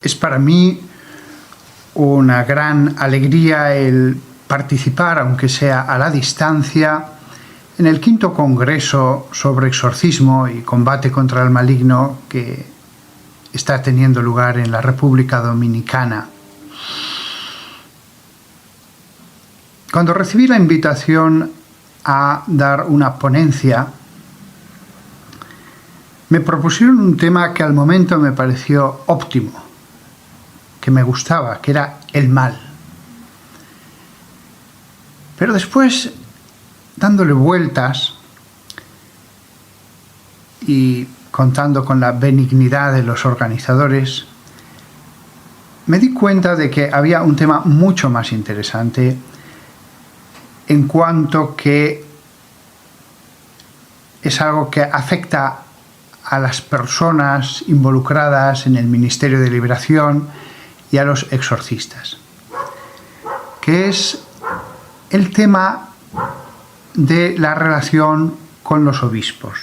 Es para mí una gran alegría el participar, aunque sea a la distancia, en el quinto Congreso sobre Exorcismo y Combate contra el Maligno que está teniendo lugar en la República Dominicana. Cuando recibí la invitación a dar una ponencia, me propusieron un tema que al momento me pareció óptimo, que me gustaba, que era el mal. Pero después, dándole vueltas y contando con la benignidad de los organizadores, me di cuenta de que había un tema mucho más interesante en cuanto que es algo que afecta a las personas involucradas en el Ministerio de Liberación y a los exorcistas, que es el tema de la relación con los obispos.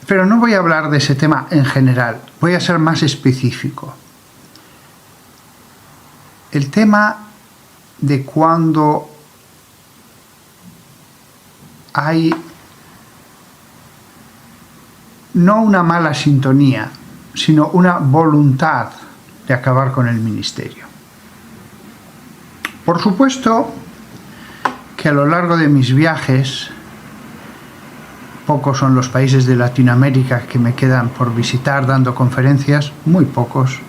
Pero no voy a hablar de ese tema en general, voy a ser más específico. El tema de cuando hay no una mala sintonía, sino una voluntad de acabar con el ministerio. Por supuesto que a lo largo de mis viajes, pocos son los países de Latinoamérica que me quedan por visitar dando conferencias, muy pocos,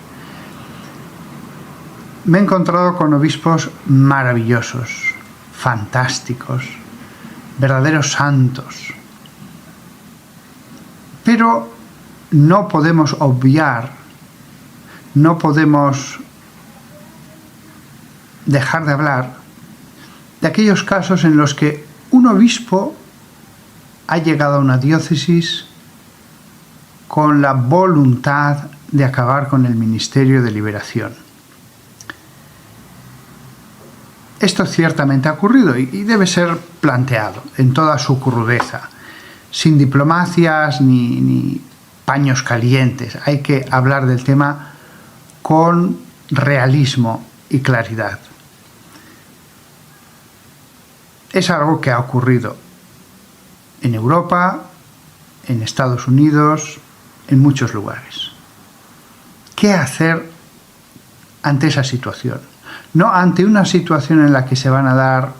me he encontrado con obispos maravillosos, fantásticos, verdaderos santos. Pero no podemos obviar, no podemos dejar de hablar de aquellos casos en los que un obispo ha llegado a una diócesis con la voluntad de acabar con el ministerio de liberación. Esto ciertamente ha ocurrido y debe ser planteado en toda su crudeza, sin diplomacias ni paños calientes. Hay que hablar del tema con realismo y claridad. Es algo que ha ocurrido en Europa, en Estados Unidos, en muchos lugares. ¿Qué hacer ante esa situación? No ante una situación en la que se van a dar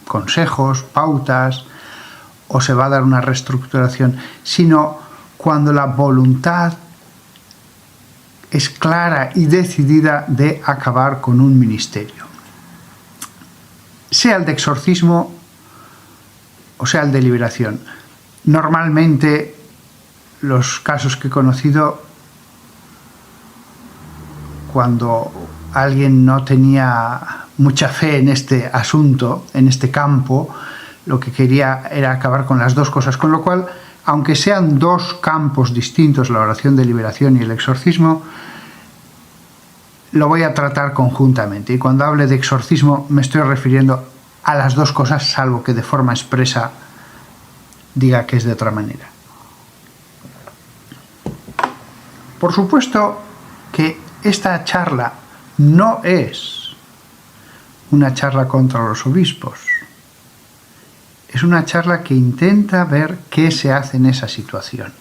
consejos, pautas, o se va a dar una reestructuración, sino cuando la voluntad es clara y decidida de acabar con un ministerio. Sea el de exorcismo o sea el de liberación. Normalmente los casos que he conocido, cuando alguien no tenía mucha fe en este asunto, en este campo, lo que quería era acabar con las dos cosas, con lo cual, aunque sean dos campos distintos, la oración de liberación y el exorcismo, lo voy a tratar conjuntamente. Y cuando hable de exorcismo me estoy refiriendo a las dos cosas, salvo que de forma expresa diga que es de otra manera. Por supuesto que esta charla no es una charla contra los obispos. Es una charla que intenta ver qué se hace en esa situación.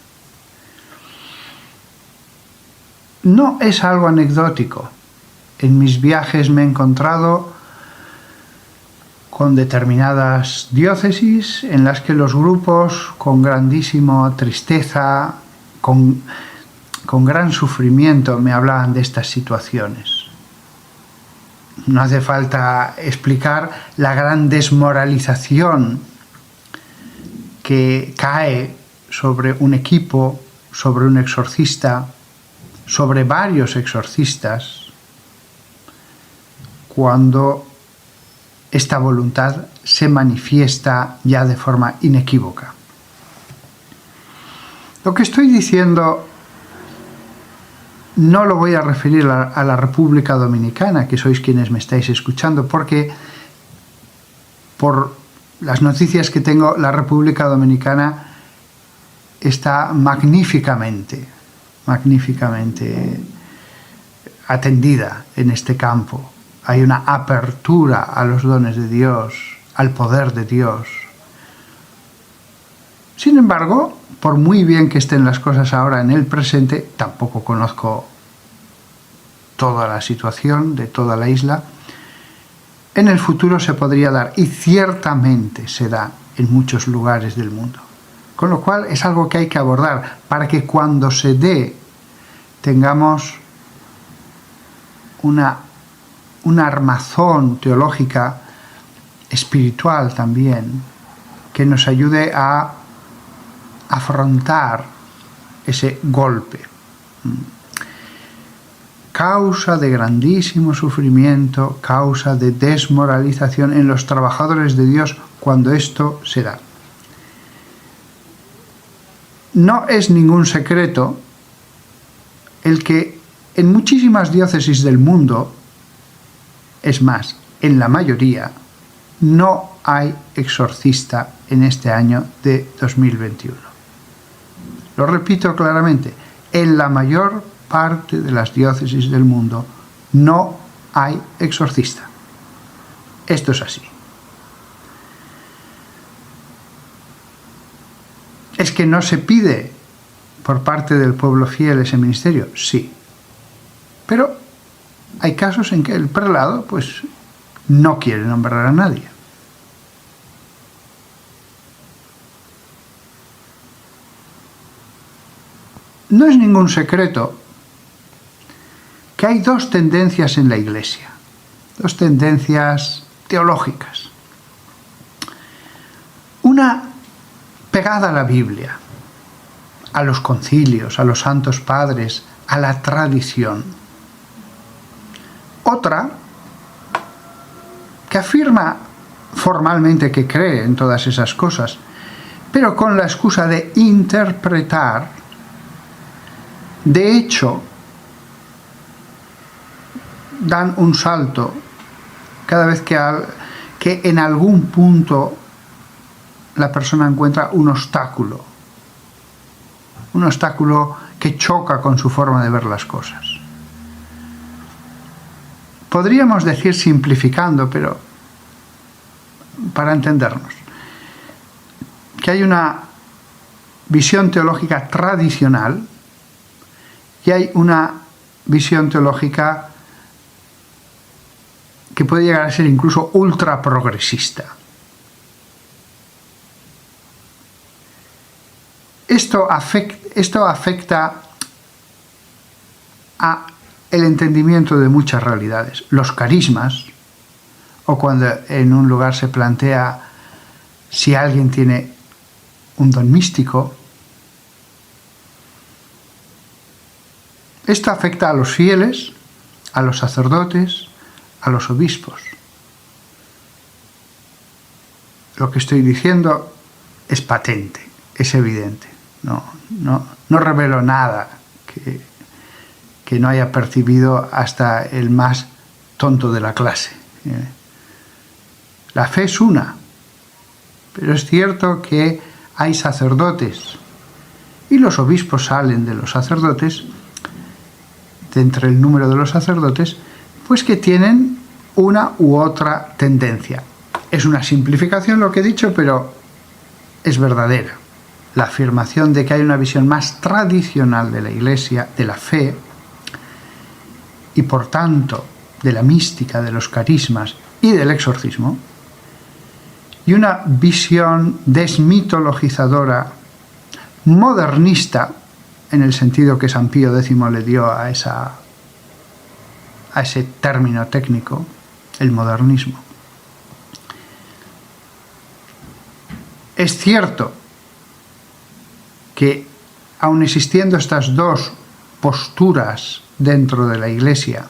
No es algo anecdótico. En mis viajes me he encontrado con determinadas diócesis en las que los grupos, con grandísima tristeza, con gran sufrimiento, me hablaban de estas situaciones. No hace falta explicar la gran desmoralización que cae sobre un equipo, sobre un exorcista, sobre varios exorcistas, cuando esta voluntad se manifiesta ya de forma inequívoca. Lo que estoy diciendo no lo voy a referir a la República Dominicana, que sois quienes me estáis escuchando, porque por las noticias que tengo, la República Dominicana está magníficamente magníficamente atendida en este campo. Hay una apertura a los dones de Dios, al poder de Dios. Sin embargo, por muy bien que estén las cosas ahora en el presente, tampoco conozco toda la situación de toda la isla. En el futuro se podría dar, y ciertamente se da en muchos lugares del mundo. Con lo cual es algo que hay que abordar para que cuando se dé tengamos una armazón teológica, espiritual también, que nos ayude a afrontar ese golpe. Causa de grandísimo sufrimiento, causa de desmoralización en los trabajadores de Dios cuando esto se da. No es ningún secreto el que en muchísimas diócesis del mundo, es más, en la mayoría, no hay exorcista en este año de 2021. Lo repito claramente, en la mayor parte de las diócesis del mundo no hay exorcista. Esto es así. ¿Es que no se pide por parte del pueblo fiel ese ministerio? Sí. Pero hay casos en que el prelado pues no quiere nombrar a nadie. No es ningún secreto que hay dos tendencias en la Iglesia, dos tendencias teológicas. Una pegada a la Biblia, a los concilios, a los santos padres, a la tradición. Otra que afirma formalmente que cree en todas esas cosas, pero con la excusa de interpretar, de hecho, dan un salto cada vez que en algún punto la persona encuentra un obstáculo que choca con su forma de ver las cosas. Podríamos decir, simplificando, pero para entendernos, que hay una visión teológica tradicional y hay una visión teológica que puede llegar a ser incluso ultra progresista. Esto afecta a el entendimiento de muchas realidades. Los carismas, o cuando en un lugar se plantea si alguien tiene un don místico. Esto afecta a los fieles, a los sacerdotes, a los obispos. Lo que estoy diciendo es patente, es evidente. No revelo nada que no haya percibido hasta el más tonto de la clase. La fe es una, pero es cierto que hay sacerdotes y los obispos salen de los sacerdotes, de entre el número de los sacerdotes, pues que tienen una u otra tendencia. Es una simplificación lo que he dicho, pero es verdadera. La afirmación de que hay una visión más tradicional de la Iglesia, de la fe, y por tanto de la mística, de los carismas y del exorcismo, y una visión desmitologizadora, modernista, en el sentido que San Pío X le dio a ese término técnico, el modernismo. Es cierto que, aun existiendo estas dos posturas dentro de la Iglesia,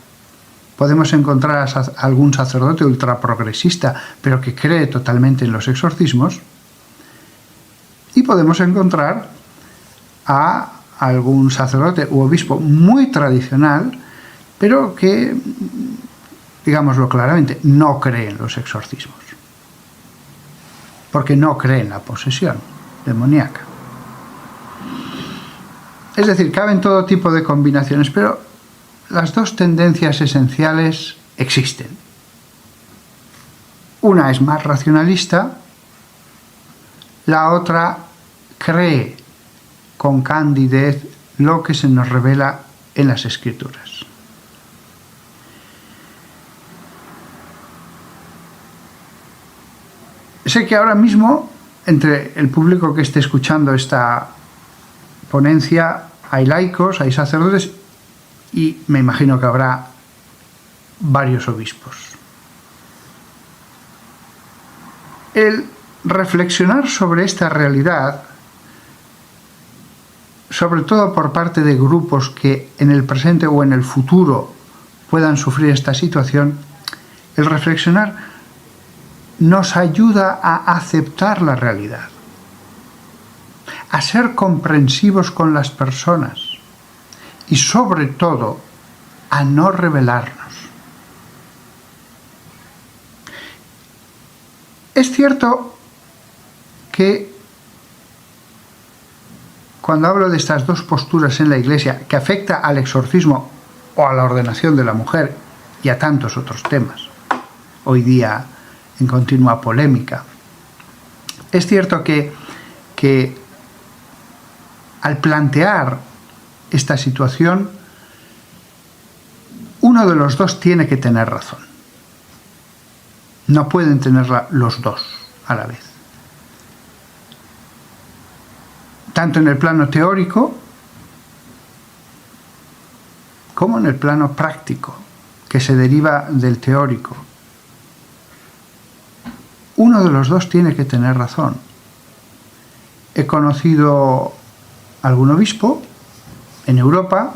podemos encontrar a algún sacerdote ultraprogresista, pero que cree totalmente en los exorcismos, y podemos encontrar a algún sacerdote u obispo muy tradicional, pero que, digámoslo claramente, no cree en los exorcismos, porque no cree en la posesión demoníaca. Es decir, caben todo tipo de combinaciones, pero las dos tendencias esenciales existen. Una es más racionalista, la otra cree con candidez lo que se nos revela en las Escrituras. Sé que ahora mismo, entre el público que esté escuchando esta ponencia, hay laicos, hay sacerdotes y me imagino que habrá varios obispos. El reflexionar sobre esta realidad, sobre todo por parte de grupos que en el presente o en el futuro puedan sufrir esta situación, el reflexionar nos ayuda a aceptar la realidad, a ser comprensivos con las personas y sobre todo a no rebelarnos. Es cierto que cuando hablo de estas dos posturas en la Iglesia, que afecta al exorcismo o a la ordenación de la mujer y a tantos otros temas, hoy día en continua polémica, es cierto que al plantear esta situación, uno de los dos tiene que tener razón. No pueden tenerla los dos a la vez. Tanto en el plano teórico como en el plano práctico, que se deriva del teórico. Uno de los dos tiene que tener razón. He conocido algún obispo en Europa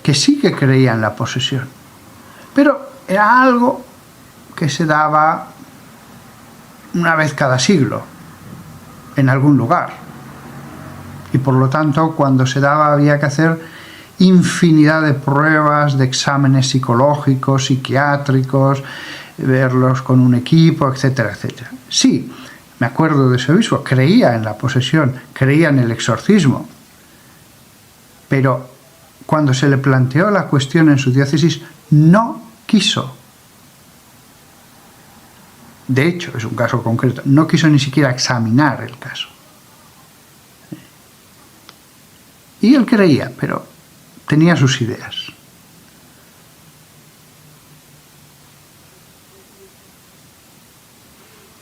que sí que creía en la posesión, pero era algo que se daba una vez cada siglo, en algún lugar. Y por lo tanto, cuando se daba había que hacer infinidad de pruebas, de exámenes psicológicos, psiquiátricos, verlos con un equipo, etcétera, etcétera. Sí, me acuerdo de ese obispo, creía en la posesión, creía en el exorcismo, pero cuando se le planteó la cuestión en su diócesis, no quiso. De hecho, es un caso concreto, no quiso ni siquiera examinar el caso. Y él creía, pero tenía sus ideas.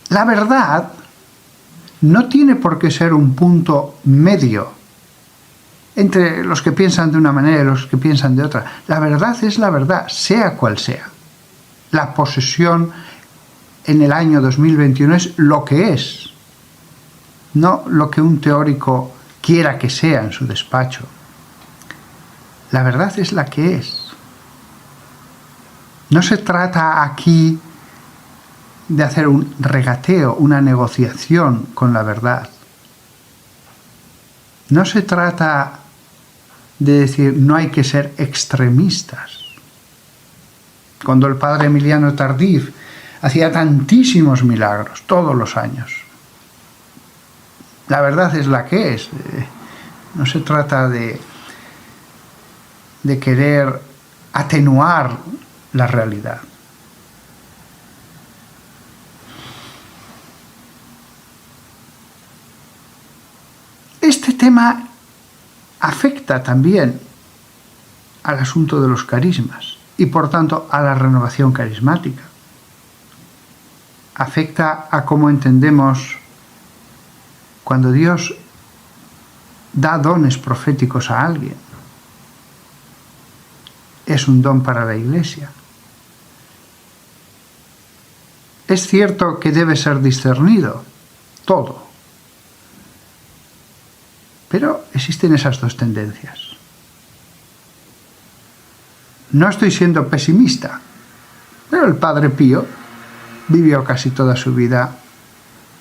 La verdad no tiene por qué ser un punto medio entre los que piensan de una manera y los que piensan de otra. La verdad es la verdad, sea cual sea. La posesión en el año 2021 es lo que es, no lo que un teórico quiera que sea en su despacho. La verdad es la que es. No se trata aquí de hacer un regateo, una negociación con la verdad. No se trata de decir no hay que ser extremistas. Cuando el padre Emiliano Tardif hacía tantísimos milagros todos los años, la verdad es la que es. No se trata de querer atenuar la realidad. Este tema afecta también al asunto de los carismas y por tanto a la renovación carismática. Afecta a cómo entendemos cuando Dios da dones proféticos a alguien. Es un don para la Iglesia. Es cierto que debe ser discernido todo, pero existen esas dos tendencias. No estoy siendo pesimista, pero el Padre Pío vivió casi toda su vida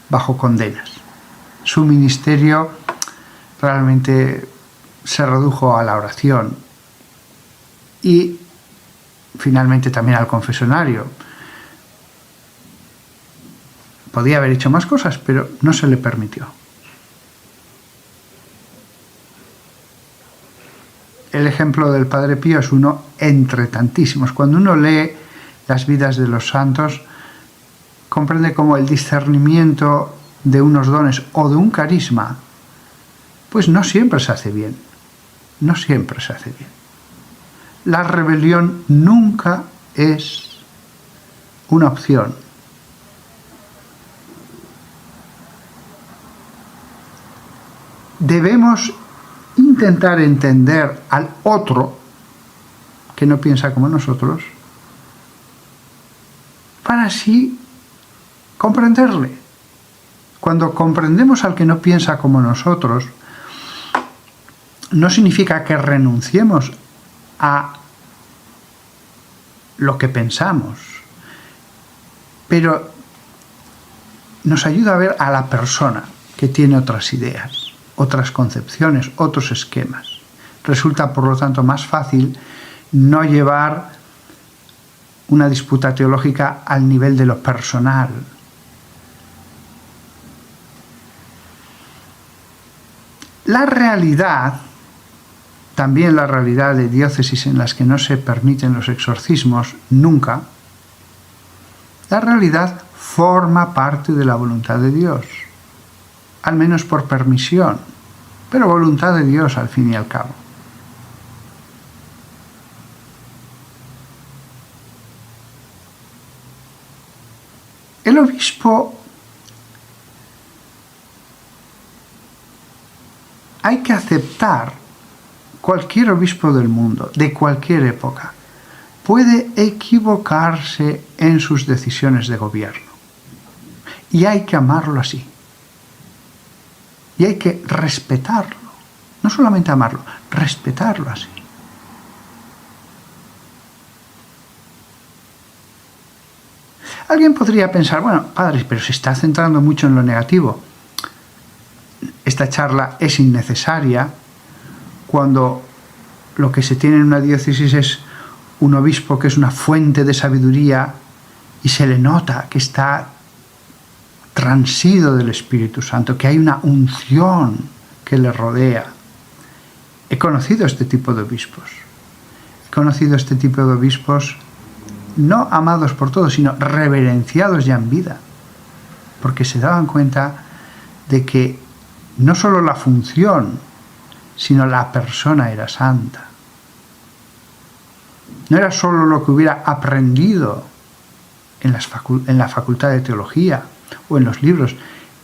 bajo condenas. Su ministerio realmente se redujo a la oración y finalmente también al confesionario. Podía haber hecho más cosas, pero no se le permitió. El ejemplo del Padre Pío es uno entre tantísimos. Cuando uno lee las vidas de los santos, comprende cómo el discernimiento de unos dones o de un carisma, pues no siempre se hace bien. No siempre se hace bien. La rebelión nunca es una opción. Debemos intentar entender al otro que no piensa como nosotros para así comprenderle. Cuando comprendemos al que no piensa como nosotros, no significa que renunciemos a lo que pensamos, pero nos ayuda a ver a la persona que tiene otras ideas, otras concepciones, otros esquemas. Resulta, por lo tanto, más fácil no llevar una disputa teológica al nivel de lo personal. La realidad, también la realidad de diócesis en las que no se permiten los exorcismos nunca, la realidad forma parte de la voluntad de Dios, al menos por permisión, pero voluntad de Dios al fin y al cabo. El obispo hay que aceptar, cualquier obispo del mundo, de cualquier época, puede equivocarse en sus decisiones de gobierno. Y hay que amarlo así. Y hay que respetarlo. No solamente amarlo, respetarlo así. Alguien podría pensar, bueno, padre, pero se está centrando mucho en lo negativo. Esta charla es innecesaria cuando lo que se tiene en una diócesis es un obispo que es una fuente de sabiduría y se le nota que está transido del Espíritu Santo, que hay una unción que le rodea. He conocido este tipo de obispos. He conocido este tipo de obispos no amados por todos, sino reverenciados ya en vida, porque se daban cuenta de que no solo la función, sino la persona era santa. No era solo lo que hubiera aprendido en la facultad de teología o en los libros,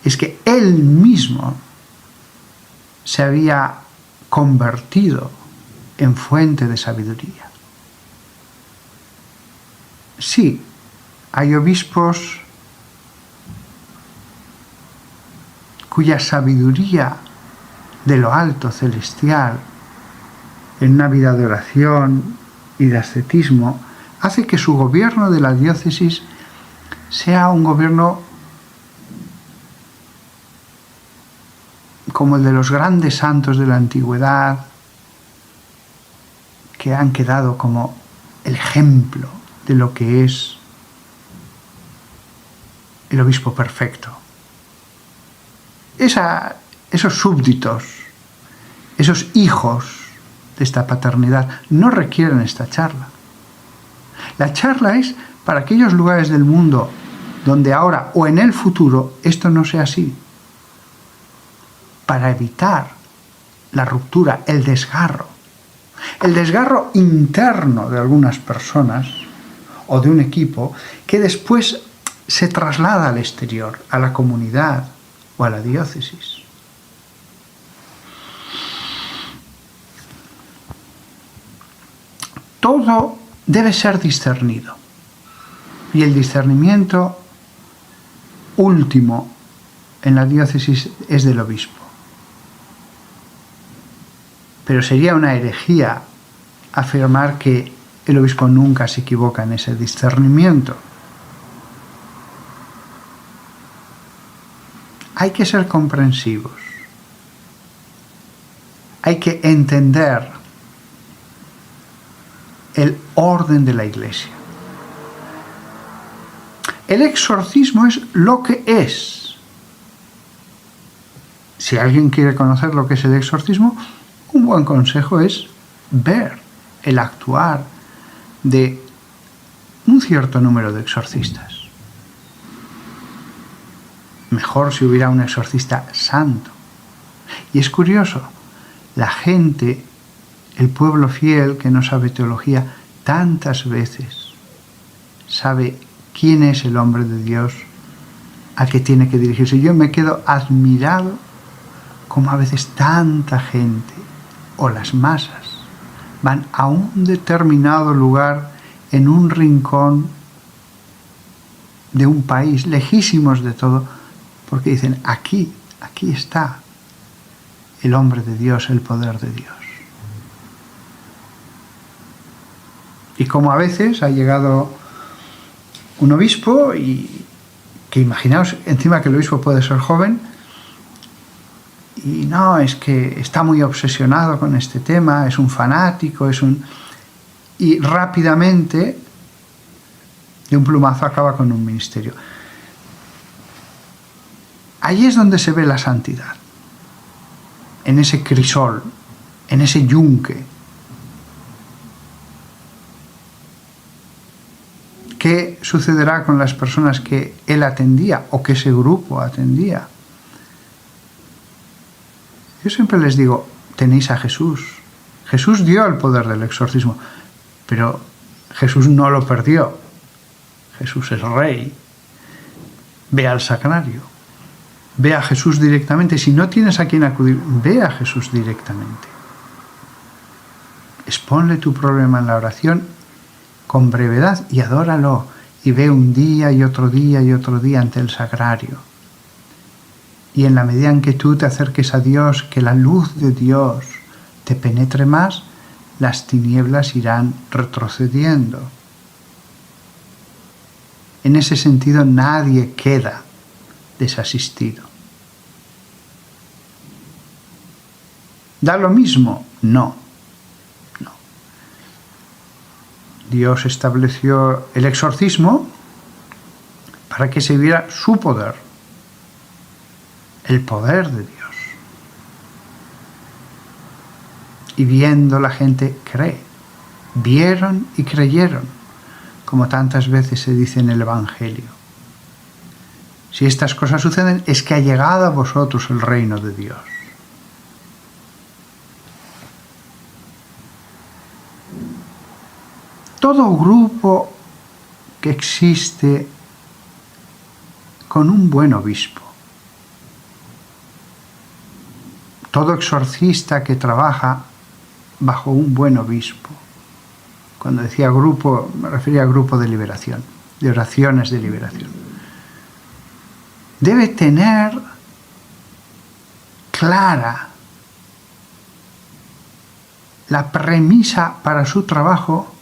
es que él mismo se había convertido en fuente de sabiduría. Sí, hay obispos cuya sabiduría de lo alto, celestial, en una vida de oración y de ascetismo, hace que su gobierno de la diócesis sea un gobierno como el de los grandes santos de la antigüedad, que han quedado como el ejemplo de lo que es el obispo perfecto. Esos súbditos, esos hijos de esta paternidad no requieren esta charla. La charla es para aquellos lugares del mundo donde ahora o en el futuro esto no sea así, para evitar la ruptura, el desgarro interno de algunas personas o de un equipo que después se traslada al exterior, a la comunidad o a la diócesis. Todo debe ser discernido. Y el discernimiento último en la diócesis es del obispo. Pero sería una herejía afirmar que el obispo nunca se equivoca en ese discernimiento. Hay que ser comprensivos. Hay que entender el orden de la Iglesia. El exorcismo es lo que es. Si alguien quiere conocer lo que es el exorcismo, un buen consejo es ver el actuar de un cierto número de exorcistas. Mejor si hubiera un exorcista santo. Y es curioso, la gente, el pueblo fiel que no sabe teología, tantas veces sabe quién es el hombre de Dios a que tiene que dirigirse. Yo me quedo admirado como a veces tanta gente o las masas van a un determinado lugar en un rincón de un país, lejísimos de todo, porque dicen, aquí está el hombre de Dios, el poder de Dios. Y como a veces ha llegado un obispo, y que imaginaos encima que el obispo puede ser joven, y no, es que está muy obsesionado con este tema, es un fanático, y rápidamente, de un plumazo, acaba con un ministerio. Ahí es donde se ve la santidad, en ese crisol, en ese yunque. ¿Qué sucederá con las personas que él atendía o que ese grupo atendía? Yo siempre les digo, tenéis a Jesús. Jesús dio el poder del exorcismo, pero Jesús no lo perdió. Jesús es rey. Ve al sagrario. Ve a Jesús directamente. Si no tienes a quien acudir, ve a Jesús directamente. Exponle tu problema en la oración con brevedad y adóralo. Y ve un día y otro día y otro día ante el sagrario. Y en la medida en que tú te acerques a Dios, que la luz de Dios te penetre más, las tinieblas irán retrocediendo. En ese sentido, nadie queda desasistido. ¿Da lo mismo? No. Dios estableció el exorcismo para que se viera su poder, el poder de Dios. Y viendo la gente cree. Vieron y creyeron, como tantas veces se dice en el Evangelio. Si estas cosas suceden, es que ha llegado a vosotros el reino de Dios. Todo grupo que existe con un buen obispo, todo exorcista que trabaja bajo un buen obispo, cuando decía grupo, me refería a grupo de liberación, de oraciones de liberación, debe tener clara la premisa para su trabajo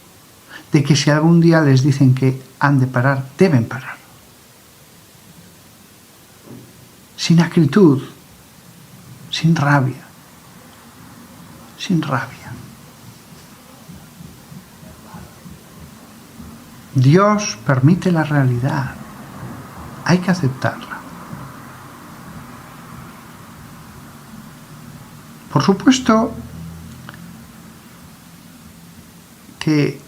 de que si algún día les dicen que han de parar, deben parar. Sin acritud, sin rabia, sin rabia. Dios permite la realidad, hay que aceptarla. Por supuesto que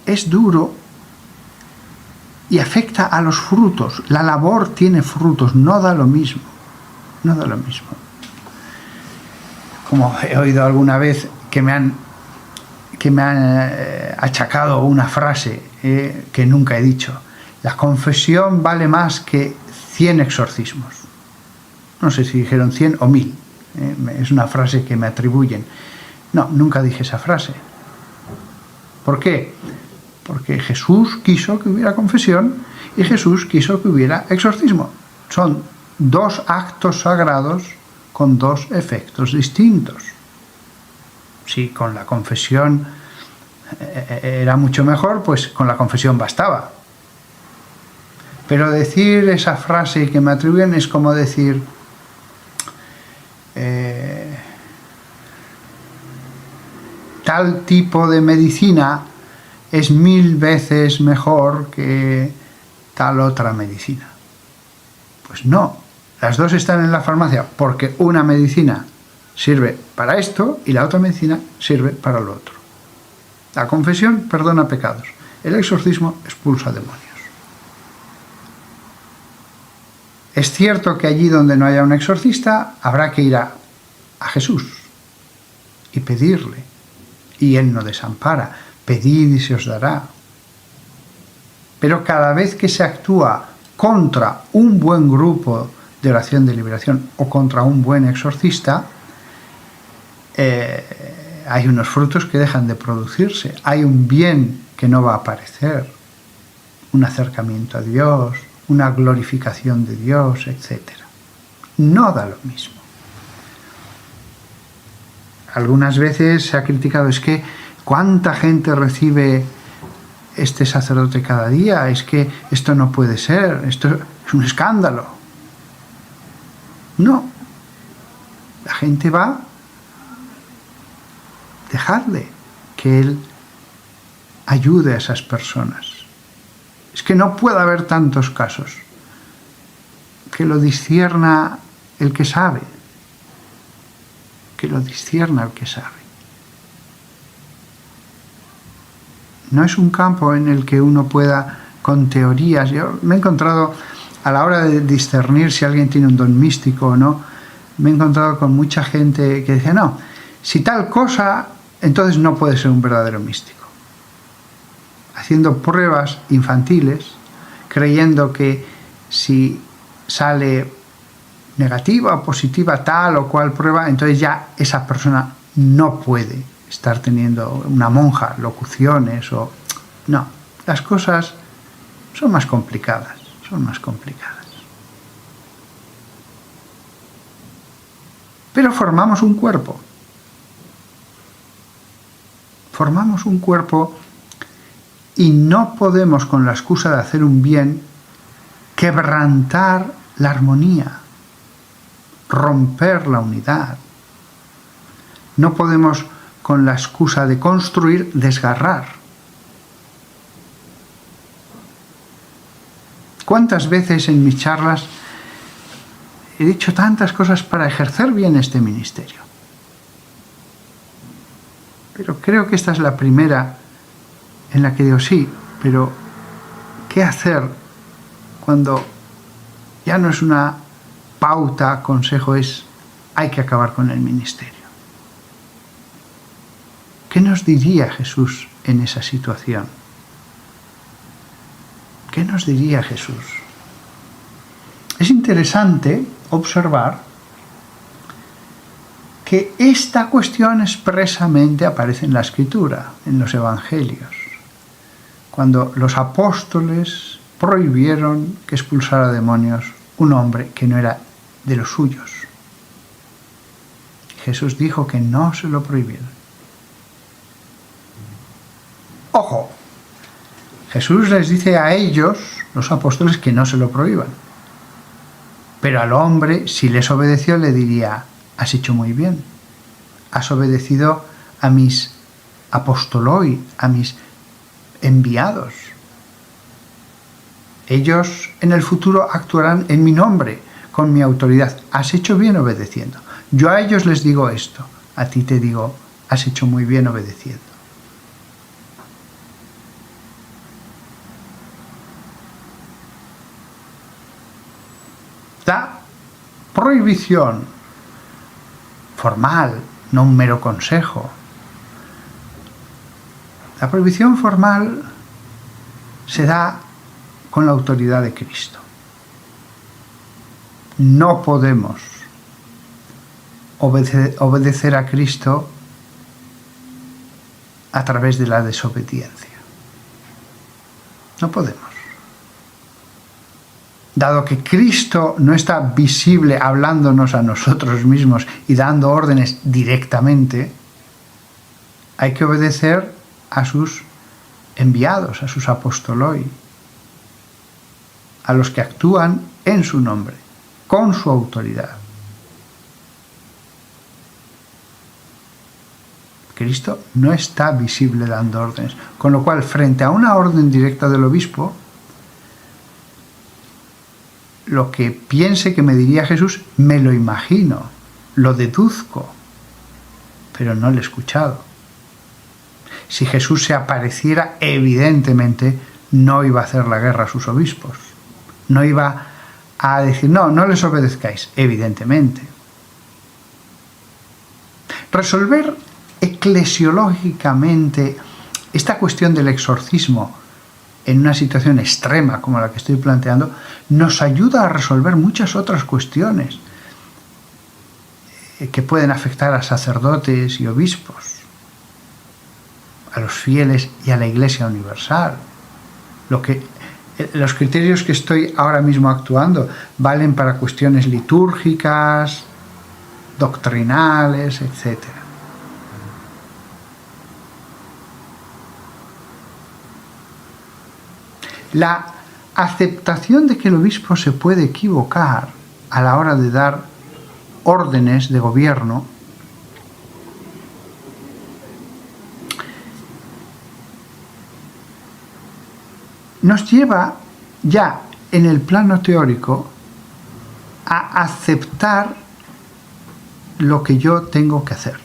es duro y afecta a los frutos. La labor tiene frutos, no da lo mismo. No da lo mismo. Como he oído alguna vez que me han achacado una frase que nunca he dicho. La confesión vale más que 100 exorcismos. No sé si dijeron 100 o 1000. Es una frase que me atribuyen. No, nunca dije esa frase. ¿Por qué? Porque Jesús quiso que hubiera confesión y Jesús quiso que hubiera exorcismo. Son dos actos sagrados con dos efectos distintos. Si con la confesión era mucho mejor, pues con la confesión bastaba. Pero decir esa frase que me atribuyen es como decir tal tipo de medicina es 1000 veces mejor que tal otra medicina. Pues no, Las dos están en la farmacia porque una medicina sirve para esto y la otra medicina sirve para lo otro. La confesión perdona pecados. El exorcismo expulsa demonios. Es cierto que allí donde no haya un exorcista habrá que ir a Jesús y pedirle. Y Él no desampara. Pedid y se os dará. Pero cada vez que se actúa contra un buen grupo de oración de liberación o contra un buen exorcista, hay unos frutos que dejan de producirse. Hay un bien que no va a aparecer. Un acercamiento a Dios, una glorificación de Dios, etc. No da lo mismo. Algunas veces se ha criticado, es que ¿cuánta gente recibe este sacerdote cada día? Es que esto no puede ser, esto es un escándalo. No. La gente va, dejadle que Él ayude a esas personas. Es que no puede haber tantos casos. Que lo discierna el que sabe. Que lo discierna el que sabe. No es un campo en el que uno pueda, con teorías. Yo me he encontrado, a la hora de discernir si alguien tiene un don místico o no, me he encontrado con mucha gente que dice, no, si tal cosa, entonces no puede ser un verdadero místico. Haciendo pruebas infantiles, creyendo que si sale negativa o positiva tal o cual prueba, entonces ya esa persona no puede estar teniendo una monja, locuciones o... No, las cosas son más complicadas, Pero formamos un cuerpo. Formamos un cuerpo y no podemos, con la excusa de hacer un bien, quebrantar la armonía, romper la unidad. No podemos, con la excusa de construir, desgarrar. ¿Cuántas veces en mis charlas he dicho tantas cosas para ejercer bien este ministerio? Pero creo que esta es la primera en la que digo, sí, pero ¿qué hacer cuando ya no es una pauta, consejo, es hay que acabar con el ministerio? ¿Qué nos diría Jesús en esa situación? ¿Qué nos diría Jesús? Es interesante observar que esta cuestión expresamente aparece en la Escritura, en los Evangelios, cuando los apóstoles prohibieron que expulsara demonios un hombre que no era de los suyos. Jesús dijo que no se lo prohibieron. Ojo, Jesús les dice a ellos, los apóstoles, que no se lo prohíban. Pero al hombre, si les obedeció, le diría, has hecho muy bien. Has obedecido a mis apostoloi, a mis enviados. Ellos en el futuro actuarán en mi nombre, con mi autoridad. Has hecho bien obedeciendo. Yo a ellos les digo esto, a ti te digo, has hecho muy bien obedeciendo. La prohibición formal, no un mero consejo. La prohibición formal se da con la autoridad de Cristo. No podemos obedecer a Cristo a través de la desobediencia. No podemos. Dado que Cristo no está visible hablándonos a nosotros mismos y dando órdenes directamente, hay que obedecer a sus enviados, a sus apostoloi, a los que actúan en su nombre, con su autoridad. Cristo no está visible dando órdenes, con lo cual, frente a una orden directa del obispo, lo que piense que me diría Jesús, me lo imagino, lo deduzco, pero no lo he escuchado. Si Jesús se apareciera, evidentemente no iba a hacer la guerra a sus obispos. No iba a decir, no les obedezcáis, evidentemente. Resolver eclesiológicamente esta cuestión del exorcismo en una situación extrema como la que estoy planteando, nos ayuda a resolver muchas otras cuestiones que pueden afectar a sacerdotes y obispos, a los fieles y a la Iglesia universal. Los criterios que estoy ahora mismo actuando valen para cuestiones litúrgicas, doctrinales, etc. La aceptación de que el obispo se puede equivocar a la hora de dar órdenes de gobierno nos lleva ya en el plano teórico a aceptar lo que yo tengo que hacer.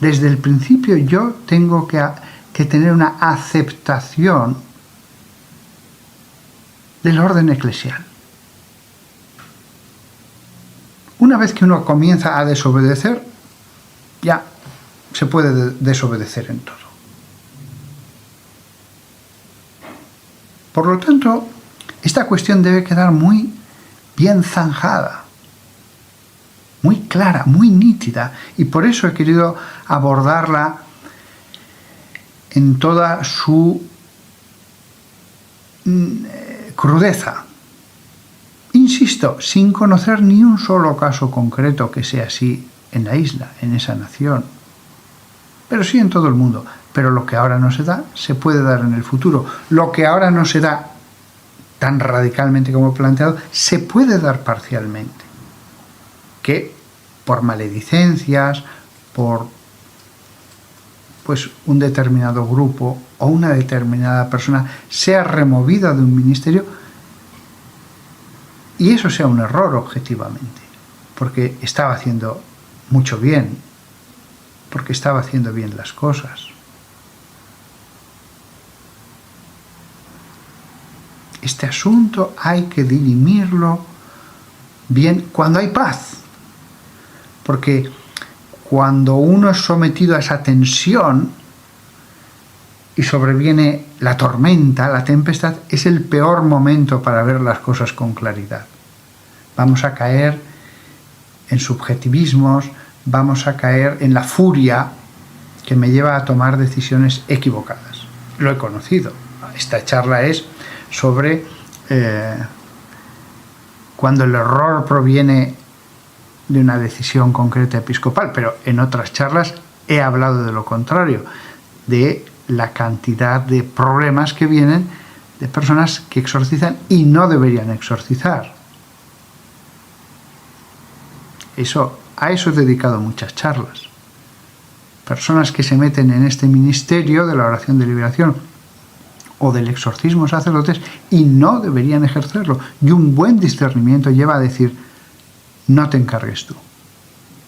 Desde el principio yo tengo que tener una aceptación del orden eclesial. Una vez que uno comienza a desobedecer, ya se puede desobedecer en todo. Por lo tanto, esta cuestión debe quedar muy bien zanjada, muy clara, muy nítida, y por eso he querido abordarla en toda su crudeza. Insisto, sin conocer ni un solo caso concreto que sea así en la isla, en esa nación, pero sí en todo el mundo. Pero lo que ahora no se da, se puede dar en el futuro. Lo que ahora no se da tan radicalmente como he planteado, se puede dar parcialmente. Que por maledicencias, por un determinado grupo o una determinada persona sea removida de un ministerio, y eso sea un error objetivamente, porque estaba haciendo mucho bien, porque estaba haciendo bien las cosas. Este asunto hay que dirimirlo bien cuando hay paz, porque cuando uno es sometido a esa tensión y sobreviene la tormenta, la tempestad, es el peor momento para ver las cosas con claridad. Vamos a caer en subjetivismos, vamos a caer en la furia que me lleva a tomar decisiones equivocadas. Lo he conocido. Esta charla es sobre cuando el error proviene de una decisión concreta episcopal, pero en otras charlas he hablado de lo contrario, de la cantidad de problemas que vienen de personas que exorcizan y no deberían exorcizar. A eso he dedicado muchas charlas. Personas que se meten en este ministerio de la oración de liberación o del exorcismo sacerdotes y no deberían ejercerlo. Y un buen discernimiento lleva a decir, no te encargues tú.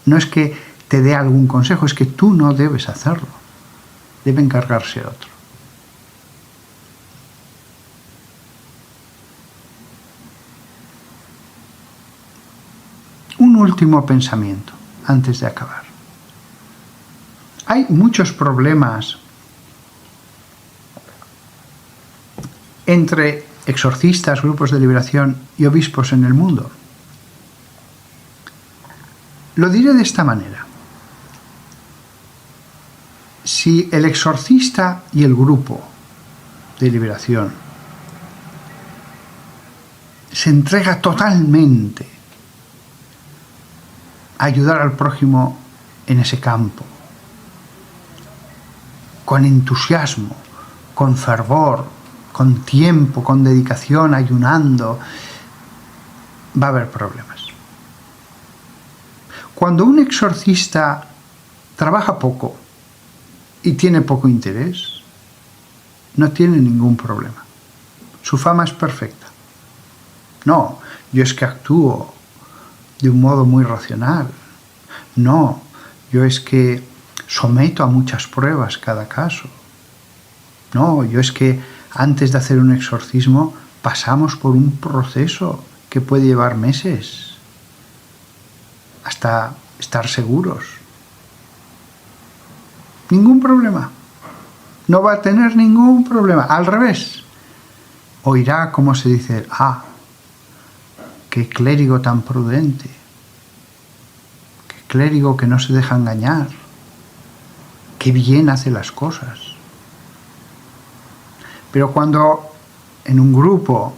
No es que te dé algún consejo, es que tú no debes hacerlo. Debe encargarse otro. Un último pensamiento antes de acabar. Hay muchos problemas entre exorcistas, grupos de liberación y obispos en el mundo. Lo diré de esta manera. Si el exorcista y el grupo de liberación se entrega totalmente a ayudar al prójimo en ese campo, con entusiasmo, con fervor, con tiempo, con dedicación, ayunando, va a haber problemas. Cuando un exorcista trabaja poco y tiene poco interés, no tiene ningún problema. Su fama es perfecta. No, yo es que actúo de un modo muy racional. No, yo es que someto a muchas pruebas cada caso. No, yo es que antes de hacer un exorcismo pasamos por un proceso que puede llevar meses hasta estar seguros. Ningún problema. No va a tener ningún problema. Al revés. Oirá cómo se dice, qué clérigo tan prudente. Qué clérigo que no se deja engañar. Qué bien hace las cosas. Pero cuando en un grupo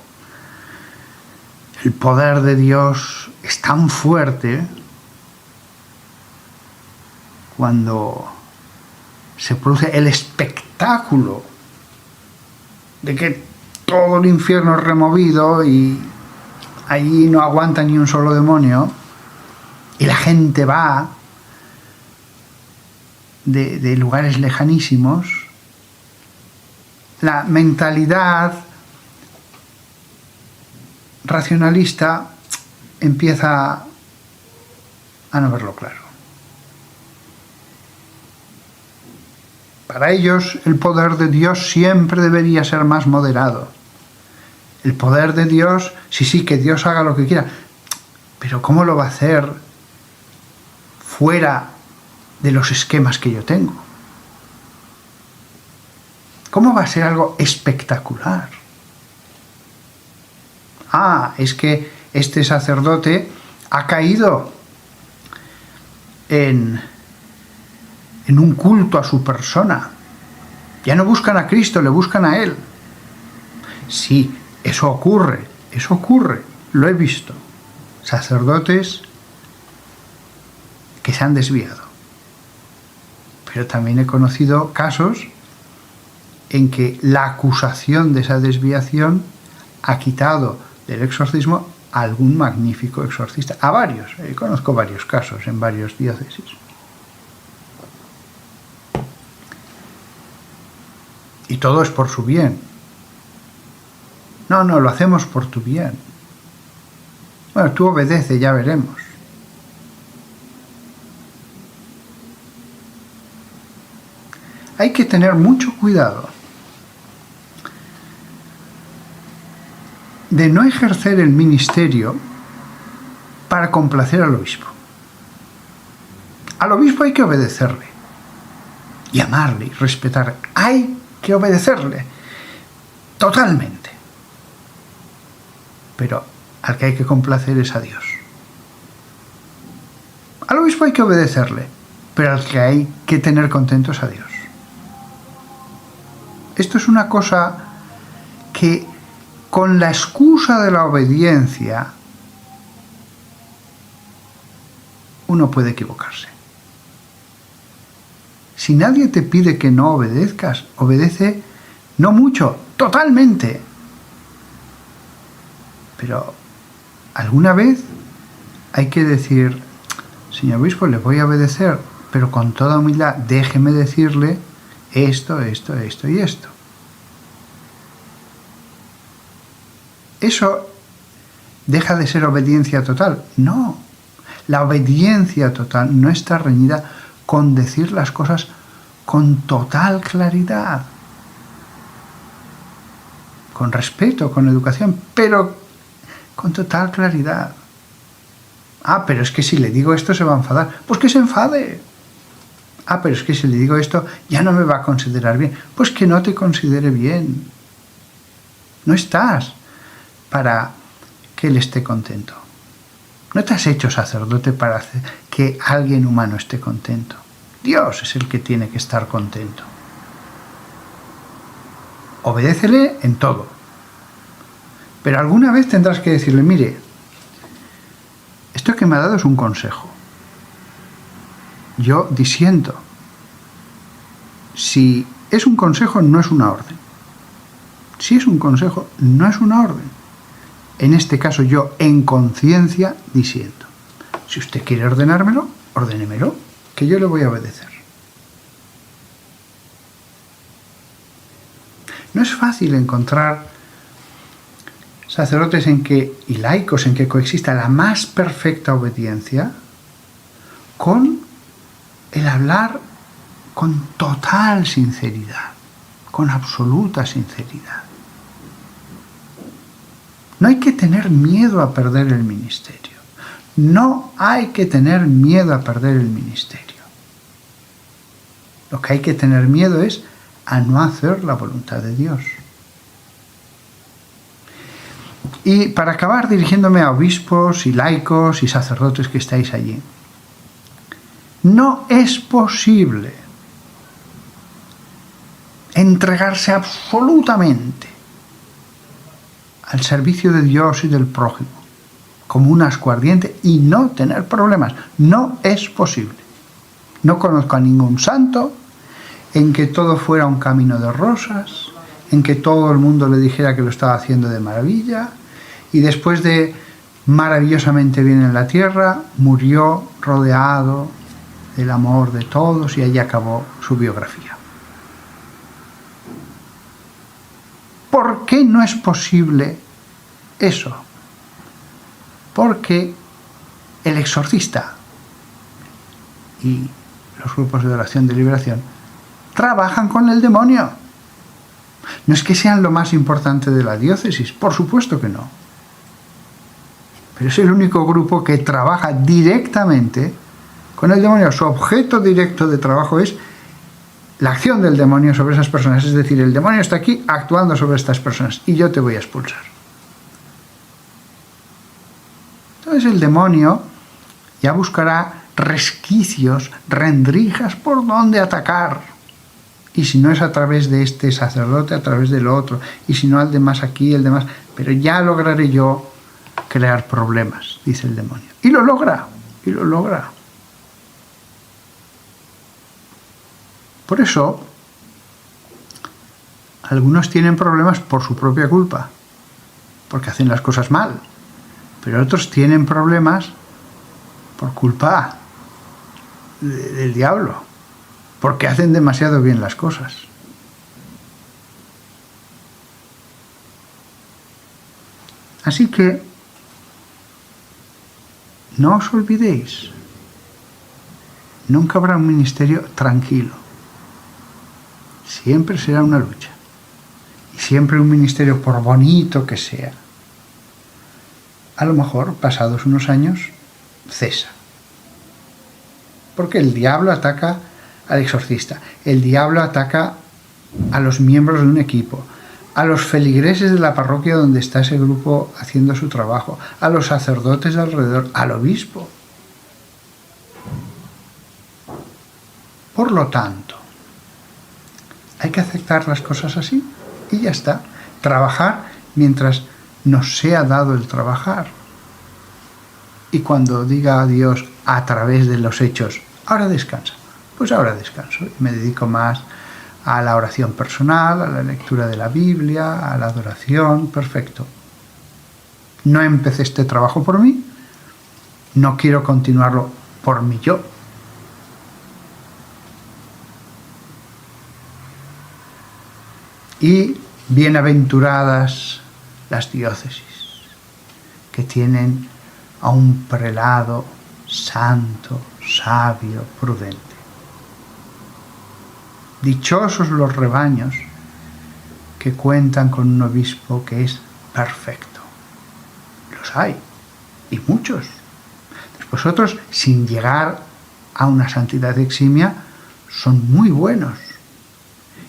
el poder de Dios es tan fuerte, cuando se produce el espectáculo de que todo el infierno es removido y allí no aguanta ni un solo demonio, y la gente va de lugares lejanísimos, la mentalidad racionalista empieza a no verlo claro. Para ellos, el poder de Dios siempre debería ser más moderado. El poder de Dios, sí, que Dios haga lo que quiera, pero ¿cómo lo va a hacer fuera de los esquemas que yo tengo? ¿Cómo va a ser algo espectacular? Es que este sacerdote ha caído en un culto a su persona. Ya no buscan a Cristo, le buscan a Él. Sí, eso ocurre, lo he visto. Sacerdotes que se han desviado. Pero también he conocido casos en que la acusación de esa desviación ha quitado del exorcismo a algún magnífico exorcista. A varios, conozco varios casos en varias diócesis. Y todo es por su bien. No, lo hacemos por tu bien. Bueno, tú obedece, ya veremos. Hay que tener mucho cuidado de no ejercer el ministerio para complacer al obispo. Al obispo hay que obedecerle y amarle y respetarle. Hay que obedecerle totalmente. Pero al que hay que complacer es a Dios. Al obispo hay que obedecerle, pero al que hay que tener contento es a Dios. Esto es una cosa que, con la excusa de la obediencia, uno puede equivocarse. Si nadie te pide que no obedezcas, obedece no mucho, totalmente. Pero alguna vez hay que decir, señor obispo, le voy a obedecer, pero con toda humildad, déjeme decirle esto y esto. ¿Eso deja de ser obediencia total? No. La obediencia total no está reñida con decir las cosas con total claridad, con respeto, con educación, pero con total claridad. Pero es que si le digo esto se va a enfadar. Pues que se enfade. Pero es que si le digo esto ya no me va a considerar bien. Pues que no te considere bien. No estás para que él esté contento. No te has hecho sacerdote para hacer que alguien humano esté contento. Dios es el que tiene que estar contento. Obedécele en todo. Pero alguna vez tendrás que decirle, mire, esto que me ha dado es un consejo. Yo disiento. Si es un consejo, no es una orden. Si es un consejo, no es una orden. En este caso yo, en conciencia, disiento. Si usted quiere ordenármelo, ordénemelo, que yo le voy a obedecer. No es fácil encontrar sacerdotes y laicos en que coexista la más perfecta obediencia con el hablar con total sinceridad, con absoluta sinceridad. No hay que tener miedo a perder el ministerio. No hay que tener miedo a perder el ministerio. Lo que hay que tener miedo es a no hacer la voluntad de Dios. Y para acabar, dirigiéndome a obispos y laicos y sacerdotes que estáis allí, no es posible entregarse absolutamente al servicio de Dios y del prójimo como un ascua ardiente y no tener problemas. No es posible. No conozco a ningún santo en que todo fuera un camino de rosas, en que todo el mundo le dijera que lo estaba haciendo de maravilla, y después de maravillosamente bien en la tierra, murió rodeado del amor de todos y allí acabó su biografía. ¿Por qué no es posible eso? Porque el exorcista y los grupos de oración de liberación trabajan con el demonio. No es que sean lo más importante de la diócesis, por supuesto que no. Pero es el único grupo que trabaja directamente con el demonio. Su objeto directo de trabajo es la acción del demonio sobre esas personas. Es decir, el demonio está aquí actuando sobre estas personas y yo te voy a expulsar. Entonces el demonio ya buscará resquicios, rendijas por donde atacar. Y si no es a través de este sacerdote, a través del otro. Y si no, al demás aquí, el demás. Pero ya lograré yo crear problemas, dice el demonio. Y lo logra, y lo logra. Por eso, algunos tienen problemas por su propia culpa, porque hacen las cosas mal. Pero otros tienen problemas por culpa del diablo, porque hacen demasiado bien las cosas. Así que no os olvidéis, nunca habrá un ministerio tranquilo. Siempre será una lucha. Y siempre un ministerio, por bonito que sea, a lo mejor, pasados unos años, cesa. Porque el diablo ataca al exorcista, el diablo ataca a los miembros de un equipo, a los feligreses de la parroquia donde está ese grupo haciendo su trabajo, a los sacerdotes de alrededor, al obispo. Por lo tanto, hay que aceptar las cosas así y ya está. Trabajar mientras nos sea dado el trabajar. Y cuando diga a Dios a través de los hechos, ahora descansa, pues ahora descanso y me dedico más a la oración personal, a la lectura de la Biblia, a la adoración, perfecto. No empecé este trabajo por mí, no quiero continuarlo por mí yo. Y bienaventuradas las diócesis que tienen a un prelado santo, sabio, prudente. Dichosos los rebaños que cuentan con un obispo que es perfecto. Los hay, y muchos. Después otros, sin llegar a una santidad eximia, son muy buenos.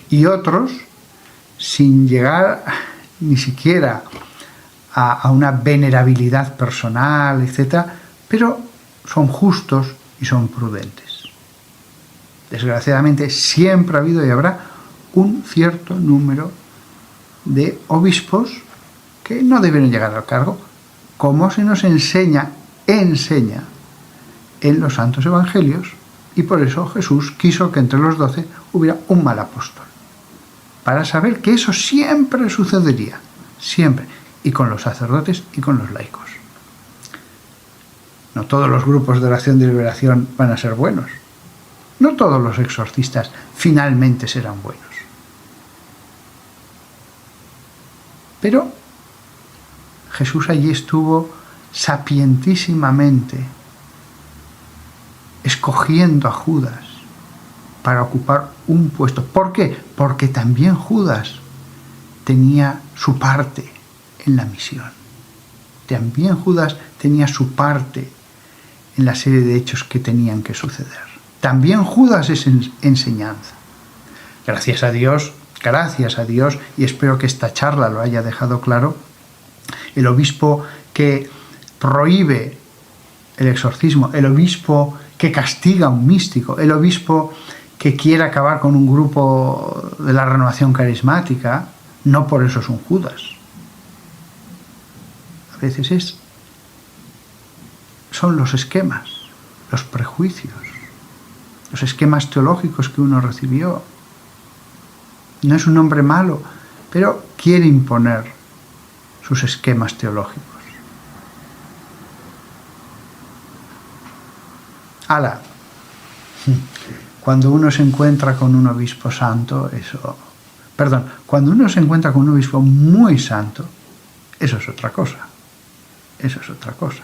Y otros, sin llegar ni siquiera a una venerabilidad personal, etc., pero son justos y son prudentes. Desgraciadamente siempre ha habido y habrá un cierto número de obispos que no debieron llegar al cargo, como se nos enseña en los santos evangelios, y por eso Jesús quiso que entre los 12 hubiera un mal apóstol, para saber que eso siempre sucedería, siempre, y con los sacerdotes y con los laicos. No todos los grupos de oración de liberación van a ser buenos. No todos los exorcistas finalmente serán buenos. Pero Jesús allí estuvo sapientísimamente escogiendo a Judas para ocupar un puesto. ¿Por qué? Porque también Judas tenía su parte en la misión. También Judas tenía su parte en la serie de hechos que tenían que suceder. También Judas es enseñanza. Gracias a Dios, y espero que esta charla lo haya dejado claro, el obispo que prohíbe el exorcismo, el obispo que castiga a un místico, el obispo que quiere acabar con un grupo de la renovación carismática, no por eso es un Judas. A veces son los esquemas, los prejuicios, los esquemas teológicos que uno recibió. No es un hombre malo, pero quiere imponer sus esquemas teológicos. Cuando uno se encuentra con un obispo santo, cuando uno se encuentra con un obispo muy santo, eso es otra cosa. Eso es otra cosa.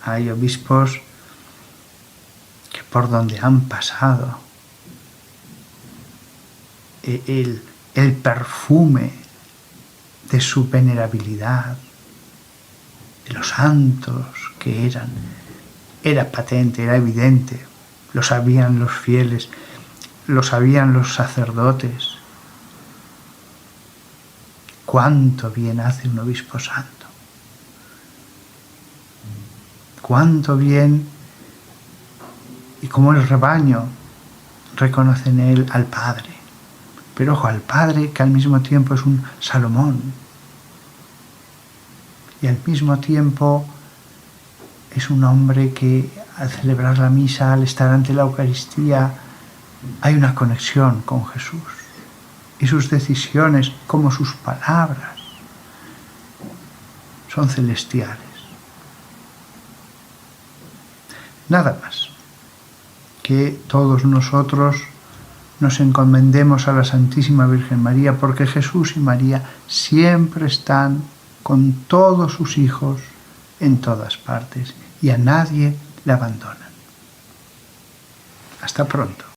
Hay obispos que por donde han pasado, el perfume de su venerabilidad, de los santos que eran, era patente, era evidente. Lo sabían los fieles, lo sabían los sacerdotes. Cuánto bien hace un obispo santo. Cuánto bien, y cómo el rebaño reconoce en él al Padre. Pero ojo, al Padre que al mismo tiempo es un Salomón. Y al mismo tiempo es un hombre que al celebrar la misa, al estar ante la Eucaristía, hay una conexión con Jesús. Y sus decisiones, como sus palabras, son celestiales. Nada más que todos nosotros nos encomendemos a la Santísima Virgen María, porque Jesús y María siempre están con todos sus hijos en todas partes y a nadie le abandonan. Hasta pronto.